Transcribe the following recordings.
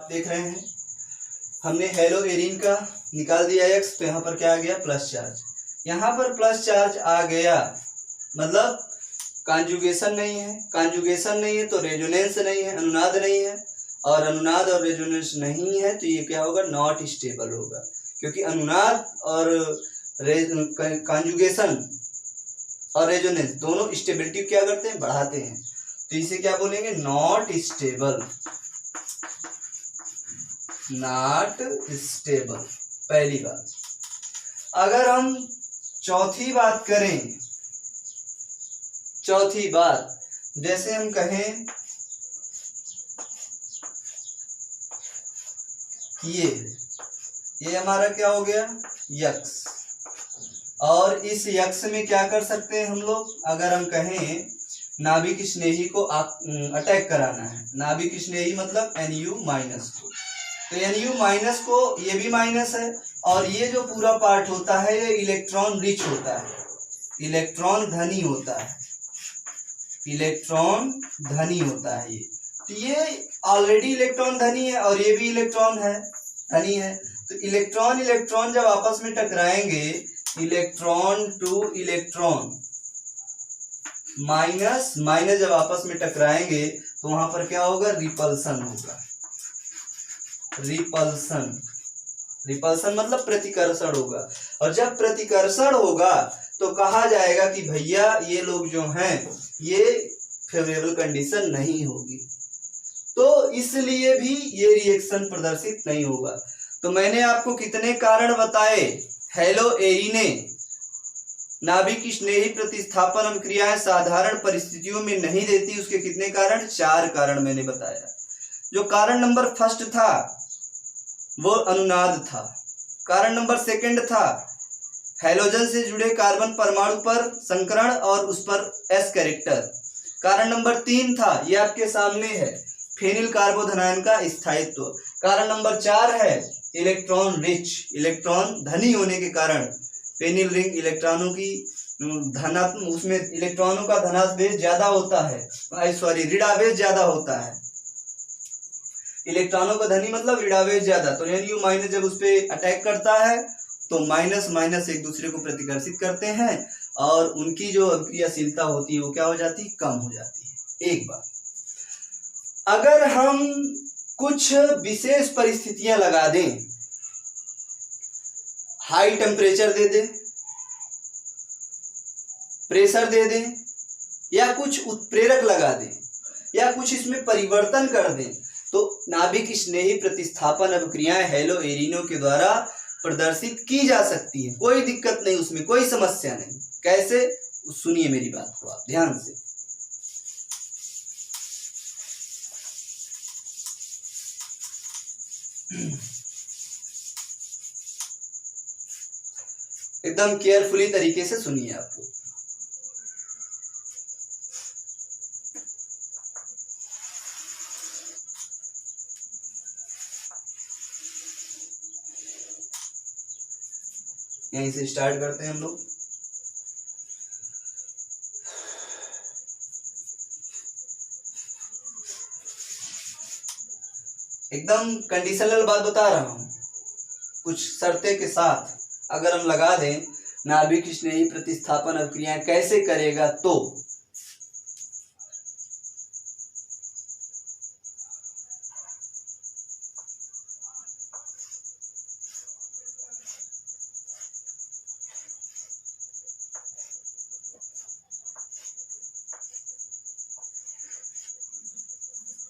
देख रहे हैं हमने हेलो एरिन का निकाल दिया x, तो यहाँ पर क्या आ गया प्लस चार्ज। यहाँ पर प्लस चार्ज आ गया मतलब कॉन्जुगेशन नहीं है, कॉन्जुगेशन नहीं है तो रेजोनेंस नहीं है, अनुनाद नहीं है, और अनुनाद और रेजोनेंस नहीं है तो ये क्या होगा नॉट स्टेबल होगा, क्योंकि अनुनाद और कॉन्जुगेशन और रेजोनेंस दोनों स्टेबिलिटी क्या करते हैं बढ़ाते हैं, तो इसे क्या बोलेंगे नॉट स्टेबल, नॉट स्टेबल पहली बात। अगर हम चौथी बात करें, चौथी बात जैसे हम कहें ये हमारा क्या हो गया यक्स, और इस यक्स में क्या कर सकते हैं हम लोग, अगर हम कहें नाभिक स्नेही को अटैक कराना है, नाभिक स्नेही मतलब Nu माइनस को, तो Nu माइनस को ये भी माइनस है, और ये जो पूरा पार्ट होता है ये इलेक्ट्रॉन रिच होता है, इलेक्ट्रॉन धनी होता है, इलेक्ट्रॉन धनी होता है ये, तो ये ऑलरेडी इलेक्ट्रॉन धनी है और ये भी इलेक्ट्रॉन है धनी है, तो इलेक्ट्रॉन इलेक्ट्रॉन जब आपस में टकराएंगे, electron to electron minus minus जब आपस में टकराएंगे तो वहां पर क्या होगा रिपल्सन होगा, रिपल्सन, रिपल्सन मतलब प्रतिकर्षण होगा, और जब प्रतिकर्षण होगा तो कहा जाएगा कि भैया ये लोग जो हैं ये फेवरेबल कंडीशन नहीं होगी, तो इसलिए भी ये रिएक्शन प्रदर्शित नहीं होगा। तो मैंने आपको कितने कारण बताए, हेलो एरिने नाभिक स्नेही प्रतिस्थापन अभिक्रियाएं साधारण परिस्थितियों में नहीं देती, उसके कितने कारण, 4 कारण मैंने बताया। जो कारण नंबर फर्स्ट था वो अनुनाद था, कारण नंबर सेकंड था हैलोजन से जुड़े कार्बन परमाणु पर संकरण और उस पर एस कैरेक्टर, कारण नंबर 3 था ये आपके सामने है फेनिल कार्बोधनायन का स्थायित्व, कारण नंबर 4 है इलेक्ट्रॉन रिच, इलेक्ट्रॉन धनी होने के कारण फेनिल रिंग इलेक्ट्रॉनों की धनात्मक, उसमें इलेक्ट्रॉनों का धनावेश ज्यादा होता है, सॉरी ऋणावेश ज्यादा होता है, इलेक्ट्रॉनों का धनी मतलब ऋणावेश ज्यादा, तो Nu माइनस जब उस पर अटैक करता है तो माइनस माइनस एक दूसरे को प्रतिकर्षित करते हैं और उनकी जो अभिक्रियाशीलता होती है वो क्या हो जाती है कम हो जाती है। एक बात, अगर हम कुछ विशेष परिस्थितियां लगा दें, हाई टेम्परेचर दे दें, प्रेशर दे दें, या कुछ उत्प्रेरक लगा दें, या कुछ इसमें परिवर्तन कर दें, तो नाभिक स्नेही प्रतिस्थापन अभिक्रियाएं हेलो एरिनो के द्वारा प्रदर्शित की जा सकती है, कोई दिक्कत नहीं, उसमें कोई समस्या नहीं। कैसे, सुनिए मेरी बात को आप ध्यान से। एकदम केयरफुली तरीके से सुनिए आप लोग। यहीं से स्टार्ट करते हैं हम लोग। एकदम कंडीशनल बात बता रहा हूं, कुछ शर्तें के साथ अगर हम लगा दें नाभिक स्नेही प्रतिस्थापन अभिक्रियाएं कैसे करेगा, तो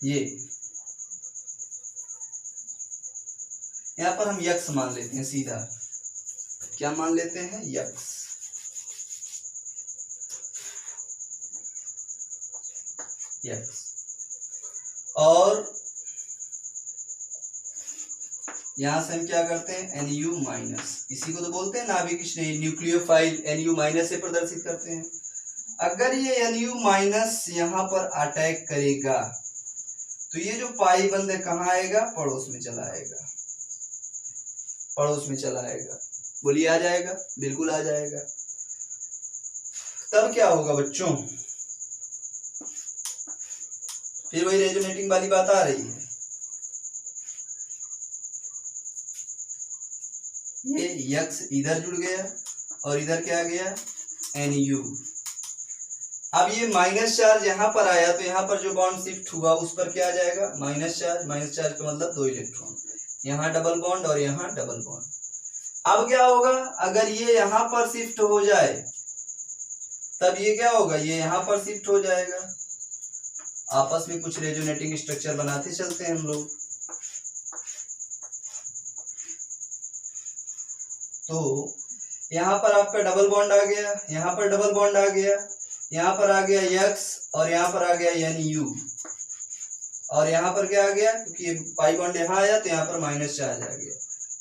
ये यहां पर हम यक्स मान लेते हैं, सीधा क्या मान लेते हैं यक्स, यक्स, और यहां से हम क्या करते हैं Nu माइनस, इसी को तो बोलते हैं नाभिक स्नेही, न्यूक्लियोफाइल Nu माइनस से प्रदर्शित करते हैं। अगर ये Nu माइनस यहाँ पर अटैक करेगा तो ये जो पाई बंद है कहाँ आएगा, पड़ोस में चला आएगा, पड़ोस में चला आएगा, बोलिए आ जाएगा, बिल्कुल आ जाएगा। तब क्या होगा बच्चों, फिर वही रेजोनेटिंग वाली बात आ रही है, ये यक्स इधर जुड़ गया और इधर क्या आ गया NU। अब ये माइनस चार्ज यहाँ पर आया तो यहाँ पर जो बॉन्ड शिफ्ट हुआ उस पर क्या आ जाएगा माइनस चार्ज का मतलब 2 इलेक्ट्रॉन, यहाँ डबल बॉन्ड और यहाँ डबल बॉन्ड। अब क्या होगा अगर ये यहाँ पर शिफ्ट हो जाए तब ये क्या होगा ये यहाँ पर शिफ्ट हो जाएगा। आपस में कुछ रेजोनेटिंग स्ट्रक्चर बनाते चलते हैं हम लोग। तो यहाँ पर आपका डबल बॉन्ड आ गया, यहाँ पर डबल बॉन्ड आ गया, यहाँ पर आ गया यक्स और यहाँ पर आ गया NU और यहाँ पर क्या आ गया क्योंकि पाई बॉन्ड यहाँ आया तो यहाँ पर माइनस चार्ज आ गया।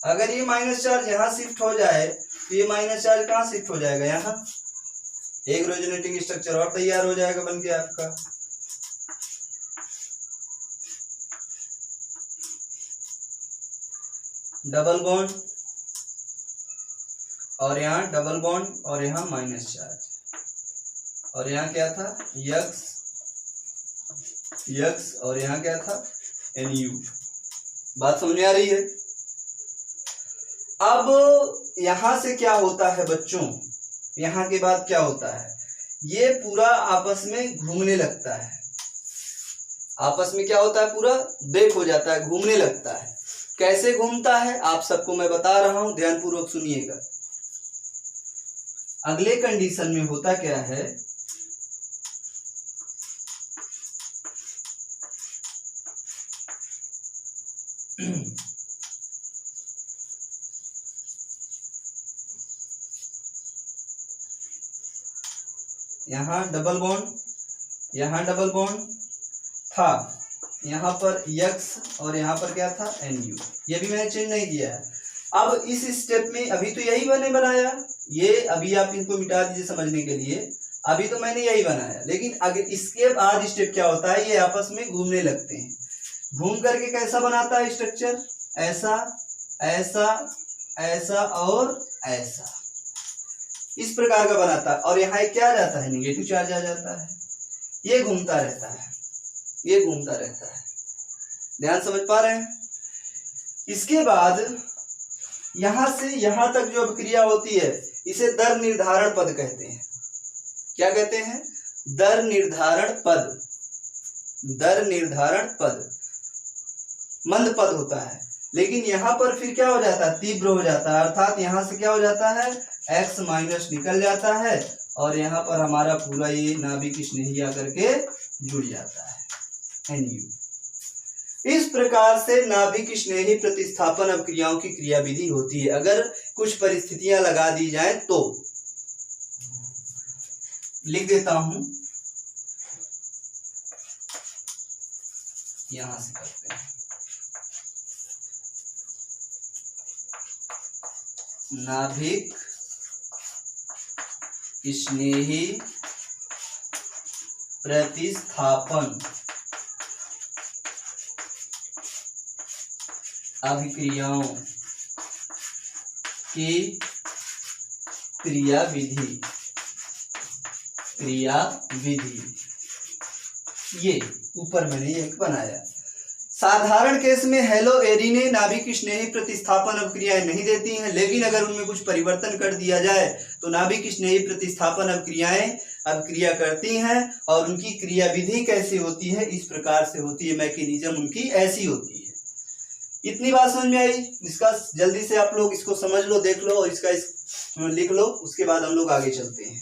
अगर ये माइनस चार्ज यहाँ शिफ्ट हो जाए तो ये माइनस चार्ज कहाँ शिफ्ट हो जाएगा यहाँ, एक रेजोनेटिंग स्ट्रक्चर और तैयार हो जाएगा बन के आपका। डबल बॉन्ड और यहाँ डबल बॉन्ड और यहाँ माइनस चार्ज और यहाँ क्या था यक्स और यहाँ क्या था NU। बात समझ में आ रही है। अब यहाँ से क्या होता है बच्चों, यहाँ के बाद क्या होता है ये पूरा आपस में घूमने लगता है। आपस में क्या होता है पूरा ब्रेक हो जाता है, घूमने लगता है। कैसे घूमता है आप सबको मैं बता रहा हूं, ध्यानपूर्वक सुनिएगा। अगले कंडीशन में होता क्या है यहाँ डबल बॉन्ड था, यहाँ पर यक्स और यहाँ पर क्या था NU। ये भी मैंने चेंज नहीं किया है। अब इस स्टेप में अभी तो यही मैंने बनाया, ये अभी आप इनको मिटा दीजिए समझने के लिए। अभी तो मैंने यही बनाया, लेकिन अगर इसके बाद स्टेप क्या होता है ये आपस में घूमने लगते हैं। घूम करके कैसा बनाता है स्ट्रक्चर, ऐसा ऐसा ऐसा और ऐसा, इस प्रकार का बनाता है। और यहाँ क्या आ जाता है निगेटिव चार्ज आ जाता है। ये घूमता रहता है, ये घूमता रहता है। ध्यान समझ पा रहे हैं। इसके बाद यहां से यहां तक जो अभिक्रिया होती है इसे दर निर्धारण पद कहते हैं। क्या कहते हैं, दर निर्धारण पद। दर निर्धारण पद मंद पद होता है, लेकिन यहां पर फिर क्या हो जाता है तीव्र हो जाता है। अर्थात यहां से क्या हो जाता है एक्स माइनस निकल जाता है और यहाँ पर हमारा पूरा ये नाभिक स्नेही आकर के जुड़ जाता है NU। इस प्रकार से नाभिक स्नेही प्रतिस्थापन अभिक्रियाओं की क्रियाविधि होती है। अगर कुछ परिस्थितियां लगा दी जाए तो लिख देता हूं, यहां से करते हैं। नाभिक स्नेही प्रतिस्थापन अभिक्रियाओं की क्रियाविधि। ये ऊपर मैंने एक बनाया। साधारण केस में हेलो एरीने नाभिक स्नेही प्रतिस्थापन अभिक्रियाएं नहीं देती हैं, लेकिन अगर उनमें कुछ परिवर्तन कर दिया जाए तो नाभिक स्नेही प्रतिस्थापन अभिक्रिया करती हैं। और उनकी क्रियाविधि कैसे होती है, इस प्रकार से होती है, मैकेनिज्म उनकी ऐसी होती है। इतनी बात समझ में आई। इसका जल्दी से आप लोग इसको समझ लो, देख लो और इसका लिख लो, उसके बाद हम लोग आगे चलते हैं।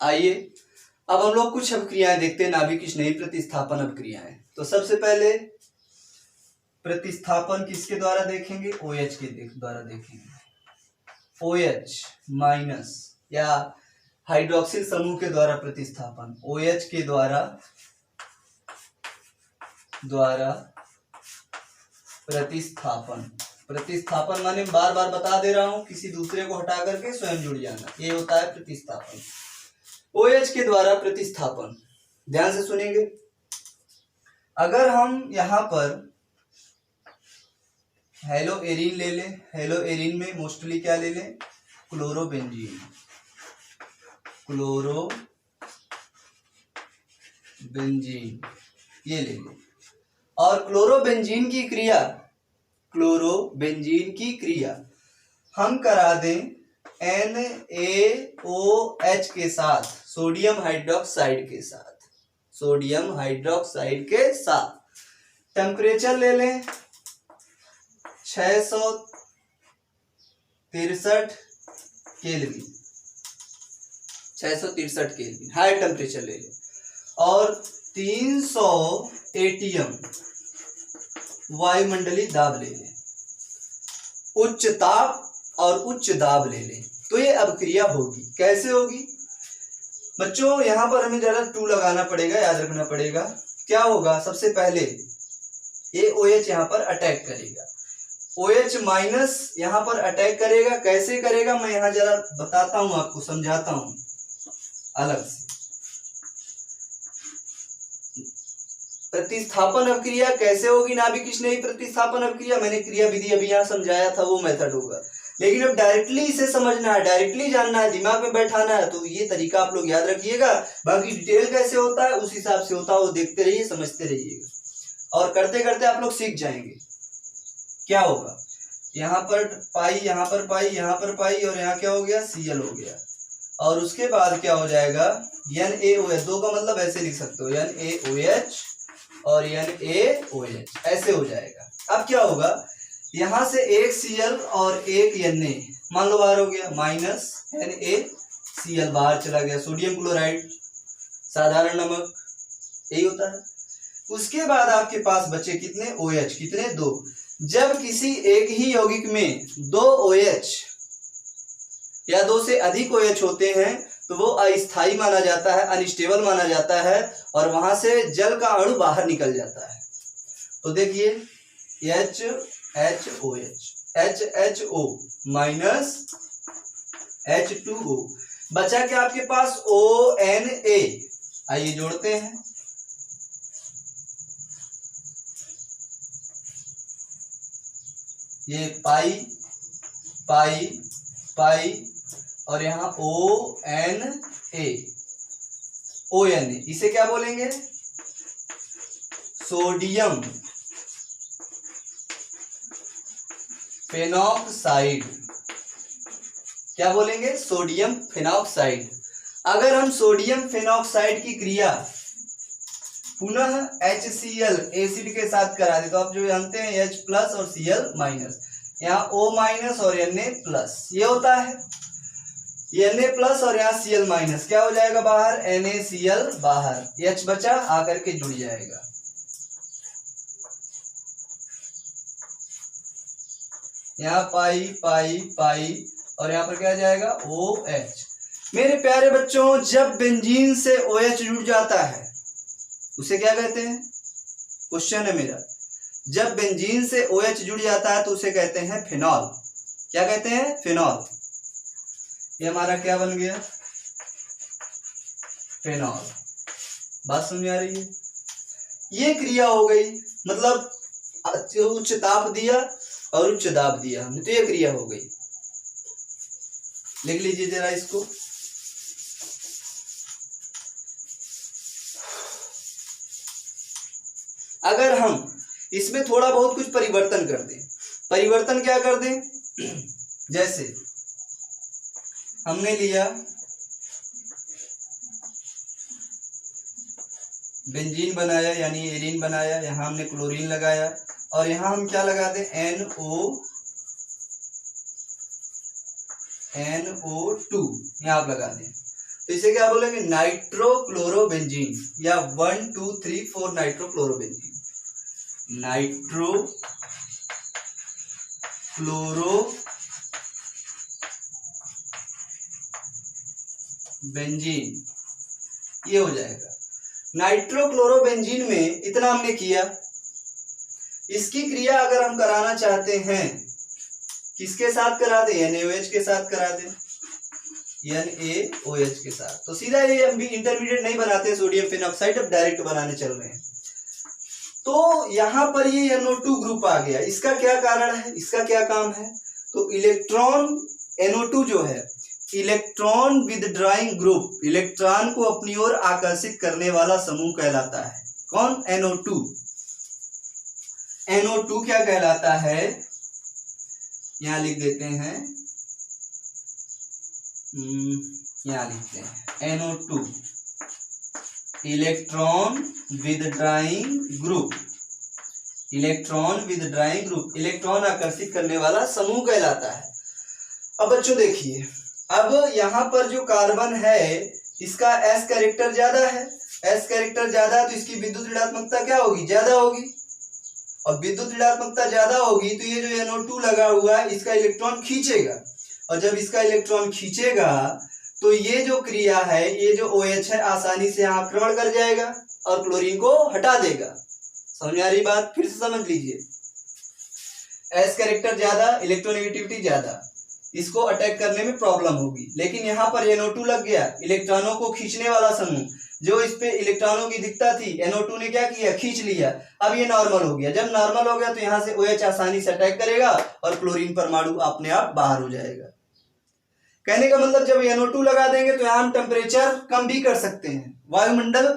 आइए अब हम लोग कुछ अभिक्रियाएं देखते हैं, नाभिक स्नेही प्रतिस्थापन अभिक्रियाएं। तो सबसे पहले प्रतिस्थापन किसके द्वारा देखेंगे, OH के द्वारा देखेंगे। OH माइनस या हाइड्रोक्सिल समूह के द्वारा प्रतिस्थापन, OH के द्वारा प्रतिस्थापन माने बार बार बता दे रहा हूं, किसी दूसरे को हटा करके स्वयं जुड़ जाना, ये होता है प्रतिस्थापन। OH के द्वारा प्रतिस्थापन, ध्यान से सुनेंगे। अगर हम यहां पर हेलो एरीन ले लें, हेलो एरीन में मोस्टली क्या ले लें, क्लोरोबेंजीन ये ले लें। और क्लोरोबेंजीन की क्रिया हम करा दें NaOH के साथ, सोडियम हाइड्रोक्साइड के साथ। टेम्परेचर ले लें 663 केल्विन, 663 केल्विन हाई टेम्परेचर ले लें, और 300 एटीएम वायुमंडलीय दाब ले लें, उच्च ताप और उच्च दाब ले लें, तो ये अभिक्रिया होगी। कैसे होगी बच्चों? यहां पर हमें जरा 2 लगाना पड़ेगा, याद रखना पड़ेगा। क्या होगा? सबसे पहले ये OH यहां पर अटैक करेगा, OH माइनस यहां पर अटैक करेगा। कैसे करेगा मैं यहां जरा बताता हूं, आपको समझाता हूं अलग से। प्रतिस्थापन अभिक्रिया कैसे होगी नाभिक स्नेही प्रतिस्थापन अभिक्रिया? मैंने क्रिया विधि अभी यहाँ समझाया था, वो मेथड होगा। लेकिन अब डायरेक्टली इसे समझना है, डायरेक्टली जानना है, दिमाग में बैठाना है, तो ये तरीका आप लोग याद रखिएगा। बाकी डिटेल कैसे होता है उस हिसाब से होता है, वो देखते रहिए, समझते रहिएगा, और करते करते आप लोग सीख जाएंगे। क्या होगा? यहाँ पर पाई, यहाँ पर पाई, यहाँ पर पाई, और यहाँ क्या हो गया? Cl हो गया। और उसके बाद क्या हो जाएगा? NaOH, 2 का मतलब ऐसे लिख सकते हो, NaOH और NaOH, ऐसे हो जाएगा। अब क्या होगा? यहां से एक Cl और एक Na, मान लो बाहर हो गया, माइनस NaCl बाहर चला गया, सोडियम क्लोराइड, साधारण नमक, यही होता है। उसके बाद आपके पास बचे कितने? OH, कितने? 2। जब किसी एक ही यौगिक में 2 OH या 2 से अधिक OH होते हैं तो वो अस्थायी माना जाता है, अनस्टेबल माना जाता है, और वहां से जल का अणु बाहर निकल जाता है। तो देखिए HHO माइनस H2O, बचा क्या आपके पास? ONA। आइए जोड़ते हैं, ये पाई पाई पाई और यहाँ ONA, इसे क्या बोलेंगे? Sodium phenoxide. क्या बोलेंगे? Sodium phenoxide. अगर हम सोडियम फेनॉक्साइड की क्रिया पुनः HCl एसिड के साथ करा दे, तो आप जो जानते हैं H प्लस और Cl माइनस, यहाँ O माइनस और Na प्लस, ये होता है Na प्लस, और यहाँ Cl माइनस, क्या हो जाएगा बाहर? NaCl बाहर, H बचा, आकर के जुड़ जाएगा। यहाँ पाई पाई पाई, और यहाँ पर क्या जाएगा? OH। मेरे प्यारे बच्चों, जब बेंजीन से OH जुड़ जाता है उसे क्या कहते हैं? क्वेश्चन है मेरा। जब बेंजीन से OH जुड़ जाता है तो उसे कहते हैं फिनॉल। क्या कहते हैं? फिनॉल। ये हमारा क्या बन गया? फिनॉल। बात समझ आ रही है? ये क्रिया हो गई, मतलब उच्च ताप दिया और उच्च दाब दिया हमने, तो ये क्रिया हो गई। लिख लीजिए जरा इसको। अगर हम इसमें थोड़ा बहुत कुछ परिवर्तन कर दें, परिवर्तन क्या कर दें? जैसे हमने लिया बेंजीन बनाया, यानी एरीन बनाया, यहाँ हमने क्लोरीन लगाया, और यहाँ हम क्या लगा दें? NO2 यहाँ आप लगा दें, तो इसे क्या बोलेंगे? नाइट्रोक्लोरोबेंजीन, या 1 2 3 4 नाइट्रोक्लोरोबेंजीन, नाइट्रोक्लोरोबेंजीन, ये हो जाएगा। नाइट्रोक्लोरोबेंजीन में इतना हमने किया। इसकी क्रिया अगर हम कराना चाहते हैं, किसके साथ करा दें? NaOH के साथ करा दें, NaOH के साथ। तो सीधा ये हम भी इंटरमीडिएट नहीं बनाते सोडियम फेनॉक्साइड, अब डायरेक्ट बनाने चल रहे हैं। तो यहाँ पर ये NO2 ग्रुप आ गया। इसका क्या कारण है? इसका क्या काम है? तो इलेक्ट्रॉन, NO2 जो है इलेक्ट्रॉन विदड्रॉइंग ग्रुप, इलेक्ट्रॉन को अपनी ओर आकर्षित करने वाला समूह कहलाता है। कौन? NO2। NO2 क्या कहलाता है, यहां लिख देते हैं, यहां लिखते हैं NO2 electron withdrawing group, electron withdrawing group, electron आकर्षित करने वाला समूह कहलाता है। अब बच्चों देखिए, अब यहाँ पर जो कार्बन है इसका S कैरेक्टर ज्यादा है, S कैरेक्टर ज्यादा है तो इसकी विद्युत ऋणात्मकता क्या होगी, ज्यादा होगी, और विद्युत ऋणात्मकता ज्यादा होगी तो ये जो NO2 लगा हुआ है इसका इलेक्ट्रॉन खींचेगा, और जब इसका इलेक्ट्रॉन खींचेगा तो ये जो क्रिया है, ये जो OH है आसानी से यहाँ आक्रमण कर जाएगा और क्लोरीन को हटा देगा। समझ में आ रही बात, फिर से समझ लीजिए, S कैरेक्टर ज्यादा, इलेक्ट्रोनेगेटिविटी ज्यादा, इसको अटैक करने में प्रॉब्लम होगी। लेकिन यहाँ पर NO2 लग गया, इलेक्ट्रॉनों को खींचने वाला समूह, जो इस पे इलेक्ट्रॉनों की दिखता थी, NO2 ने क्या किया, खींच लिया। अब ये नॉर्मल हो गया, जब नॉर्मल हो गया तो यहाँ से OH आसानी से अटैक करेगा और क्लोरीन परमाणु अपने आप बाहर हो जाएगा। कहने का मतलब जब NO2 लगा देंगे तो यहाँ हम टेम्परेचर कम भी कर सकते हैं, वायुमंडल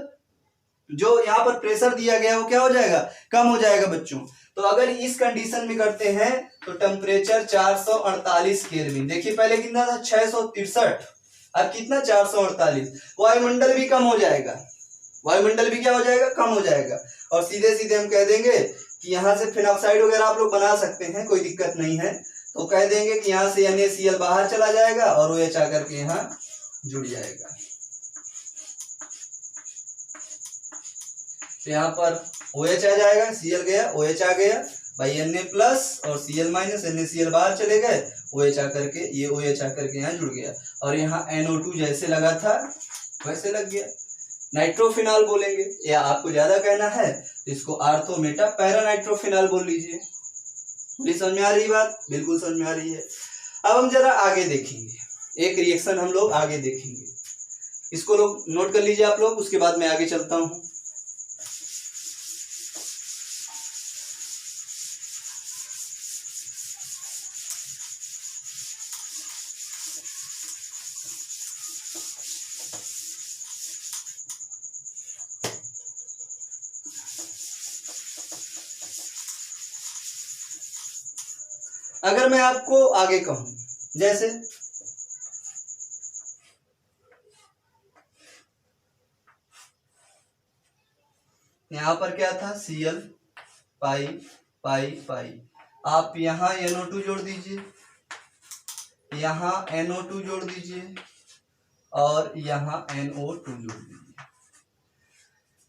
जो यहाँ पर प्रेशर दिया गया है वो क्या हो जाएगा, कम हो जाएगा बच्चों। तो अगर इस कंडीशन में करते हैं तो टेम्परेचर 448 केल्विन, देखिए पहले कितना था 663, अब कितना 448, वायुमंडल भी कम हो जाएगा, वायुमंडल भी क्या हो जाएगा, कम हो जाएगा। और सीधे सीधे हम कह देंगे कि यहाँ से फिनॉक्साइड वगैरह आप लोग बना सकते हैं, कोई दिक्कत नहीं है। तो कह देंगे कि यहाँ से NaCl बाहर चला जाएगा और OH आकर के यहाँ जुड़ जाएगा। तो यहाँ पर OH आ जाएगा, Cl गया, OH आ गया भाई, Na प्लस और Cl माइनस, NaCl बाहर चले गए, OH आकर के, ये OH आकर के यहाँ जुड़ गया, और यहाँ NO2 जैसे लगा था वैसे लग गया। नाइट्रोफिनॉल बोलेंगे, या आपको ज्यादा कहना है तो इसको आर्थोमेटा पैरानाइट्रोफिनॉल बोल लीजिए। पूरी समझ में आ रही बात, बिल्कुल समझ में आ रही है। अब हम जरा आगे देखेंगे, एक रिएक्शन हम लोग आगे देखेंगे, इसको लोग नोट कर लीजिए आप लोग, उसके बाद मैं आगे चलता हूं। अगर मैं आपको आगे कहूं, जैसे यहां पर क्या था, Cl पाई पाई पाई, आप यहां NO2 जोड़ दीजिए, यहां NO2 जोड़ दीजिए, और यहां NO2 जोड़ दीजिए।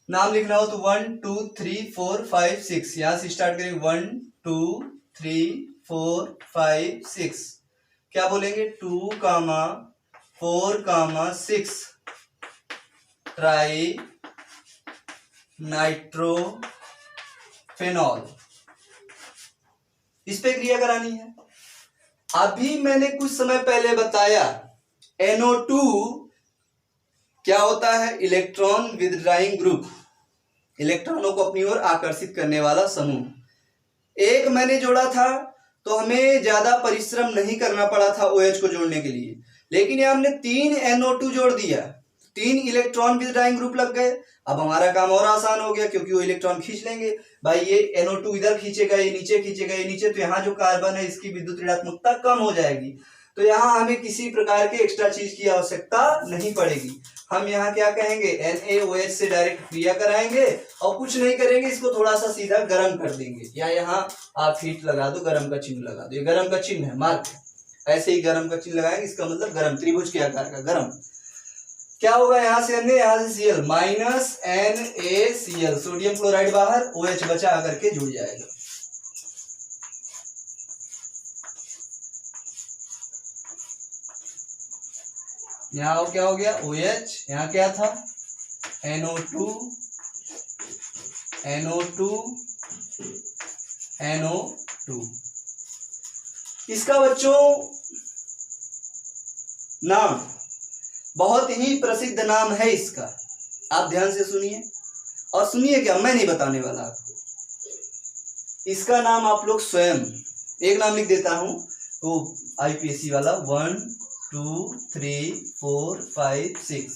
नाम लिखना हो तो 1 2 3 4 5 6, यहां से स्टार्ट करेंगे 1 2 3 4 5 6, क्या बोलेंगे 2 कामा 4 कामा 6 ट्राई नाइट्रोफेनॉल, इस पे क्रिया करानी है। अभी मैंने कुछ समय पहले बताया NO2 क्या होता है, इलेक्ट्रॉन विदड्राइंग ग्रुप, इलेक्ट्रॉनों को अपनी ओर आकर्षित करने वाला समूह। एक मैंने जोड़ा था तो हमें ज्यादा परिश्रम नहीं करना पड़ा था OH को जोड़ने के लिए, लेकिन यहां हमने 3 NO2 जोड़ दिया, 3 इलेक्ट्रॉन विदड्राइंग ग्रुप लग गए। अब हमारा काम और आसान हो गया, क्योंकि वो इलेक्ट्रॉन खींच लेंगे भाई, ये NO2 इधर खींचेगा, ये नीचे खींचेगा, ये नीचे, तो यहाँ जो कार्बन है इसकी विद्युत ऋणात्मकता कम हो जाएगी। तो यहाँ हमें किसी प्रकार के एक्स्ट्रा चीज की आवश्यकता नहीं पड़ेगी। हम यहाँ क्या कहेंगे, NaOH से डायरेक्ट क्रिया कराएंगे और कुछ नहीं करेंगे, इसको थोड़ा सा सीधा गर्म कर देंगे, या यहाँ आप हीट लगा दो, गर्म का चिन्ह लगा दो, ये गर्म का चिन्ह है, मार्क है, ऐसे ही गर्म का चिन्ह लगाएंगे, इसका मतलब गर्म, त्रिभुज के आकार का गर्म। क्या होगा, यहाँ से Na, यहाँ से Cl, minus NaCl, sodium chloride बाहर, OH बचा आकर के जुड़ जाएगा। यहाँ क्या हो गया, OH, यहाँ क्या था NO2 इसका बच्चों नाम बहुत ही प्रसिद्ध नाम है इसका, आप ध्यान से सुनिए, और सुनिए क्या, मैं नहीं बताने वाला आपको, इसका नाम आप लोग स्वयं, एक नाम लिख देता हूं वो IPSC वाला, 1 2 3 4 5 6,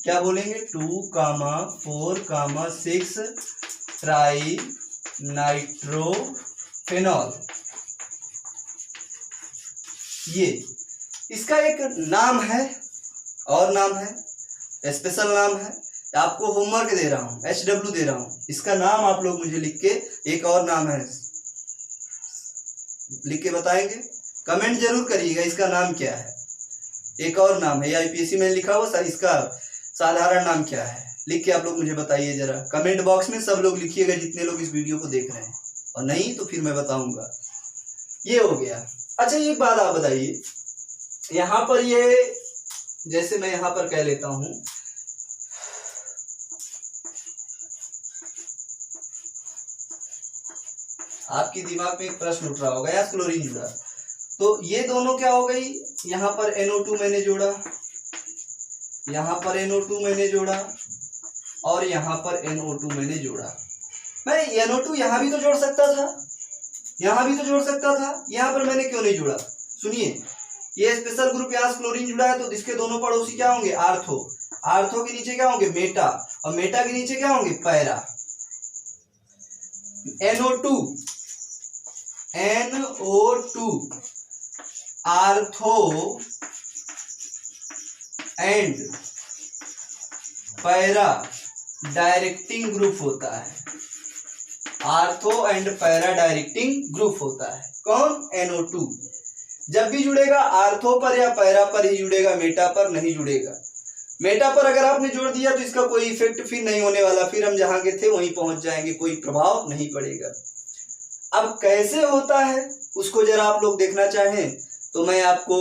क्या बोलेंगे 2 कामा 4 कामा 6 ट्राई नाइट्रोफेनॉल। ये इसका एक नाम है और नाम है, स्पेशल नाम है, आपको होमवर्क दे रहा हूँ, HW दे रहा हूँ, इसका नाम आप लोग मुझे लिख के, एक और नाम है लिख के बताएंगे, कमेंट जरूर करिएगा इसका नाम क्या है। एक और नाम है, IPSC में लिखा हुआ, इसका साधारण नाम क्या है, लिख के आप लोग मुझे बताइए जरा कमेंट बॉक्स में। सब लोग लिखिएगा जितने लोग इस वीडियो को देख रहे हैं, और नहीं तो फिर मैं बताऊंगा। ये हो गया। अच्छा एक बात आप बताइए, यहाँ पर ये जैसे मैं यहाँ पर कह लेता हूं, आपके दिमाग में एक प्रश्न उठ रहा होगा, यार क्लोरीन जुड़ा, तो ये दोनों क्या हो गई, यहाँ पर NO2 मैंने जोड़ा, यहाँ पर NO2 मैंने जोड़ा, और यहाँ पर NO2 मैंने जोड़ा। मैं NO2 यहाँ भी तो जोड़ सकता था, यहाँ भी तो जोड़ सकता था, यहाँ पर मैंने क्यों नहीं जोड़ा? सुनिए, ये स्पेशल ग्रुप यहाँ क्लोरीन जुड़ा है, तो इसके दोनों पड़ोसी क्या होंगे, आर्थो। आर्थो के नीचे क्या होंगे, मेटा, और मेटा के नीचे क्या होंगे, para. NO2 ortho and para directing group होता है। Ortho and para directing group होता है। कौन, NO2। जब भी जुड़ेगा आर्थो पर या पैरा पर ही जुड़ेगा, मेटा पर नहीं जुड़ेगा। मेटा पर अगर आपने जोड़ दिया तो इसका कोई इफेक्ट फिर नहीं होने वाला, फिर हम जहां के थे वहीं पहुंच जाएंगे, कोई प्रभाव नहीं पड़ेगा। अब कैसे होता है उसको जरा आप लोग देखना चाहें तो मैं आपको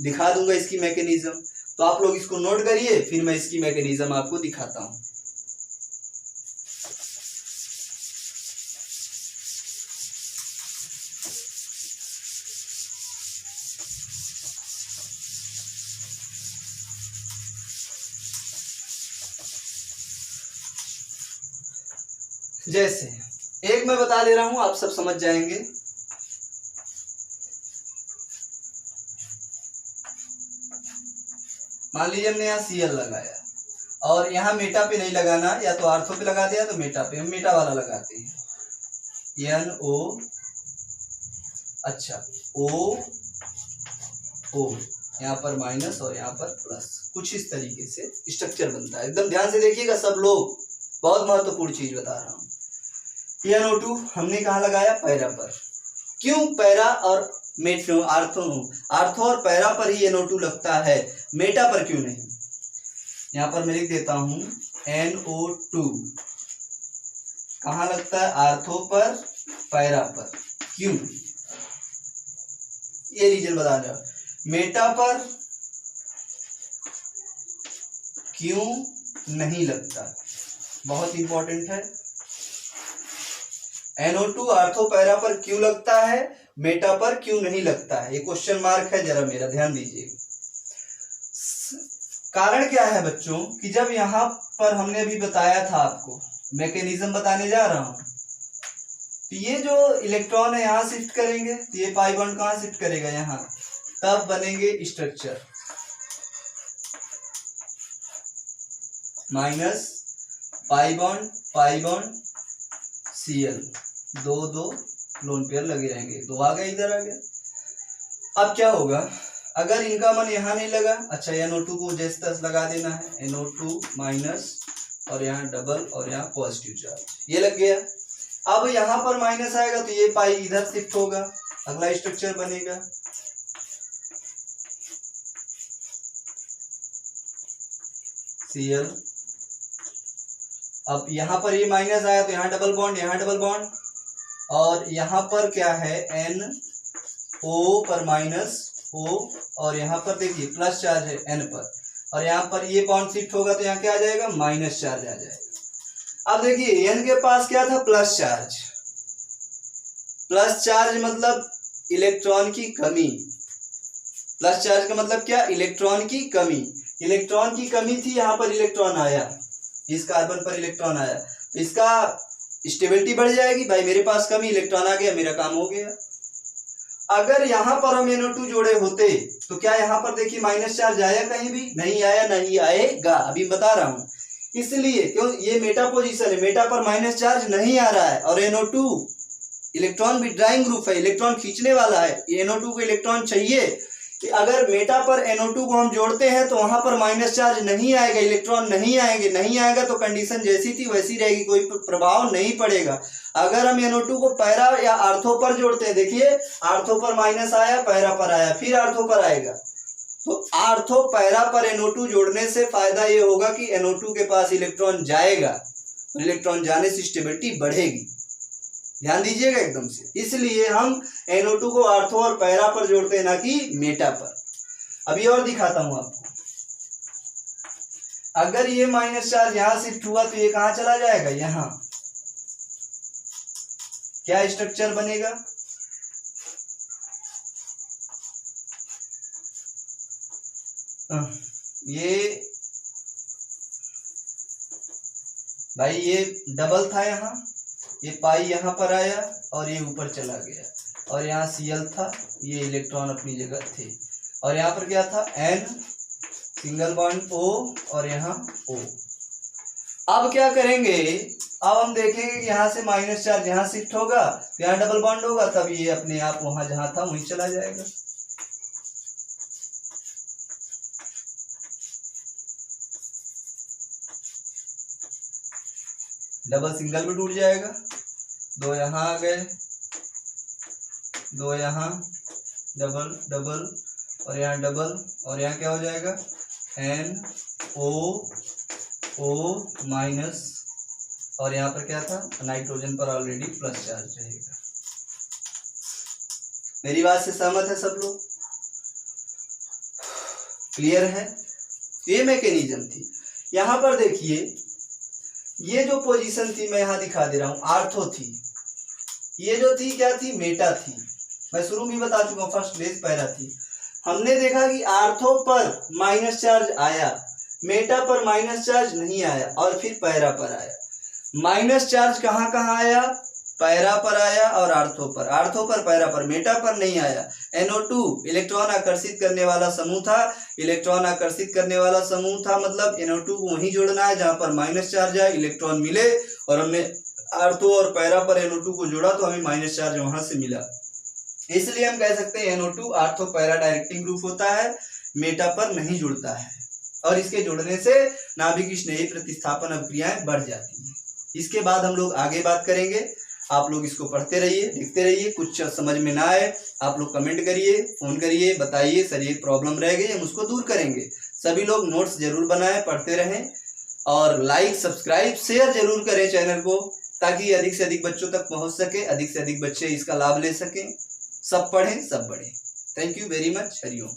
दिखा दूंगा इसकी मैकेनिज्म, तो आप लोग इसको नोट करिए, फिर मैं इसकी मैकेनिज्म आपको दिखाता हूं। जैसे एक मैं बता दे रहा हूं, आप सब समझ जाएंगे। मान लीजिए हमने यहाँ Cl लगाया, और यहाँ मेटा पे नहीं लगाना, या तो आर्थो पे लगा दिया तो मेटा पे, हम मेटा वाला लगाते हैं, NO, अच्छा O, यहाँ पर माइनस और यहाँ पर प्लस, कुछ इस तरीके से स्ट्रक्चर बनता है। एकदम ध्यान से देखिएगा सब लोग, बहुत महत्वपूर्ण चीज बता रहा हूँ। NO2 हमने कहाँ लगाया, पैरा पर। क्यों पैरा और मेटो, आर्थो और पैरा पर ही NO2 लगता है, मेटा पर क्यों नहीं? यहाँ पर मैं लिख देता हूं NO2 कहाँ लगता है, आर्थो पर, पैरा पर। क्यों, ये रीजन बता रहा, मेटा पर क्यों नहीं लगता, बहुत इंपॉर्टेंट है। NO2 आर्थो पैरा पर क्यों लगता है, मेटा पर क्यों नहीं लगता है, ये क्वेश्चन मार्क है, जरा मेरा ध्यान दीजिए। कारण क्या है बच्चों, कि जब यहाँ पर हमने अभी बताया था आपको, मैकेनिज्म बताने जा रहा हूं, तो ये जो इलेक्ट्रॉन है यहाँ शिफ्ट करेंगे, तो ये पाई बॉन्ड कहाँ शिफ्ट करेगा, यहाँ, तब बनेंगे structure minus pi bond Cl, दो लोन पेयर लगे रहेंगे, दो आ गए, इधर आ गया। अब क्या होगा, अगर इनका मन यहाँ नहीं लगा, अच्छा NO2 को जैसे तस लगा देना है, NO2 माइनस, और यहाँ डबल, और यहाँ पॉजिटिव चार्ज, ये लग गया। अब यहाँ पर माइनस आएगा तो ये पाई इधर शिफ्ट होगा, अगला स्ट्रक्चर बनेगा Cl। अब यहाँ पर ये माइनस आया तो यहाँ डबल बॉन्ड, यहाँ डबल बॉन्ड, और यहाँ पर क्या है, NO पर माइनस O, और यहाँ पर देखिए प्लस चार्ज है N पर, और यहाँ पर ये बॉन्ड शिफ्ट होगा तो यहाँ क्या आ जाएगा, माइनस चार्ज आ जाएगा। अब देखिए N के पास क्या था, प्लस चार्ज। प्लस चार्ज मतलब इलेक्ट्रॉन की कमी, प्लस चार्ज का मतलब क्या, इलेक्ट्रॉन की कमी। इलेक्ट्रॉन की कमी थी, यहाँ पर इलेक्ट्रॉन आया, इस कार्बन पर इलेक्ट्रॉन आया, तो इसका स्टेबिलिटी बढ़ जाएगी, भाई मेरे पास कमी, इलेक्ट्रॉन आ गया, मेरा काम हो गया। अगर यहाँ पर हम NO2 जोड़े होते तो क्या यहाँ पर देखिए माइनस चार्ज आया, कहीं भी नहीं आया, नहीं आएगा, अभी बता रहा हूं। इसलिए क्यों, ये मेटा पोजीशन है, मेटा पर माइनस चार्ज नहीं आ रहा है, और NO2 इलेक्ट्रॉन विड्राइंग ग्रुप है, इलेक्ट्रॉन खींचने वाला है, NO2 को इलेक्ट्रॉन चाहिए। कि अगर मेटा पर NO2 को हम जोड़ते हैं तो वहां पर माइनस चार्ज नहीं आएगा, इलेक्ट्रॉन नहीं आएंगे, नहीं आएगा तो कंडीशन जैसी थी वैसी रहेगी, कोई प्रभाव नहीं पड़ेगा। अगर हम NO2 को पैरा या आर्थो पर जोड़ते हैं, देखिए आर्थो पर माइनस आया, पैरा पर आया, फिर आर्थो पर आएगा, तो आर्थो पैरा पर NO2 जोड़ने से फायदा ये होगा कि NO2 के पास इलेक्ट्रॉन जाएगा, इलेक्ट्रॉन जाने से स्टेबिलिटी बढ़ेगी। ध्यान दीजिएगा एकदम से, इसलिए हम NO2 को आर्थो और पैरा पर जोड़ते हैं, ना कि मेटा पर। अभी और दिखाता हूं आपको। अगर ये माइनस चार्ज यहां शिफ्ट हुआ तो ये कहां चला जाएगा, यहां। क्या स्ट्रक्चर बनेगा, ये भाई ये डबल था, यहाँ ये पाई यहाँ पर आया और ये ऊपर चला गया, और यहाँ Cl था, ये इलेक्ट्रॉन अपनी जगह थे, और यहाँ पर क्या था N सिंगल बॉन्ड O और यहाँ O। अब क्या करेंगे, अब हम देखेंगे कि यहाँ से माइनस चार्ज यहाँ शिफ्ट होगा, यहाँ डबल बॉन्ड होगा, तब ये अपने आप वहां जहां था वहीं चला जाएगा। डबल सिंगल में टूट जाएगा, दो यहाँ आ गए, दो यहाँ, डबल डबल और यहाँ डबल, और यहाँ क्या हो जाएगा NO माइनस, और यहाँ पर क्या था नाइट्रोजन पर ऑलरेडी प्लस चार्ज रहेगा। मेरी बात से सहमत है सब लोग, क्लियर है। ये मैकेनिज्म थी। यहाँ पर देखिए ये जो पोजीशन थी मैं यहाँ दिखा दे रहा हूँ, आर्थो थी, ये जो थी क्या थी, मेटा थी। मैं शुरू में बता चुका हूँ, फर्स्ट बेस पैरा थी। हमने देखा कि आर्थो पर माइनस चार्ज आया, मेटा पर माइनस चार्ज नहीं आया, और फिर पैरा पर आया। माइनस चार्ज कहाँ कहाँ आया, पैरा पर आया और आर्थो पर पैरा पर, मेटा पर नहीं आया। NO2 इलेक्ट्रॉन आकर्षित करने वाला समूह था, इलेक्ट्रॉन आकर्षित करने वाला समूह था, मतलब NO2 को वहीं जोड़ना है जहां पर माइनस चार्ज आए, इलेक्ट्रॉन मिले, और हमने आर्थो और पैरा पर NO2 को जोड़ा तो हमें माइनस चार्ज वहां से मिला। इसलिए हम कह सकते हैं NO2 ortho para directing group होता है, मेटा पर नहीं जुड़ता है, और इसके जुड़ने से नाभिक स्नेही प्रतिस्थापन अभिक्रियाएं बढ़ जाती हैं। इसके बाद हम लोग आगे बात करेंगे। आप लोग इसको पढ़ते रहिए, देखते रहिए। कुछ समझ में ना आए आप लोग कमेंट करिए, फोन करिए, बताइए सर ये प्रॉब्लम रह गई, हम उसको दूर करेंगे। सभी लोग नोट्स जरूर बनाएं, पढ़ते रहें, और लाइक सब्सक्राइब शेयर जरूर करें चैनल को, ताकि अधिक से अधिक बच्चों तक पहुंच सके, अधिक से अधिक बच्चे इसका लाभ ले सकें। सब पढ़ें सब बढ़ें। Thank you very much. Hariom.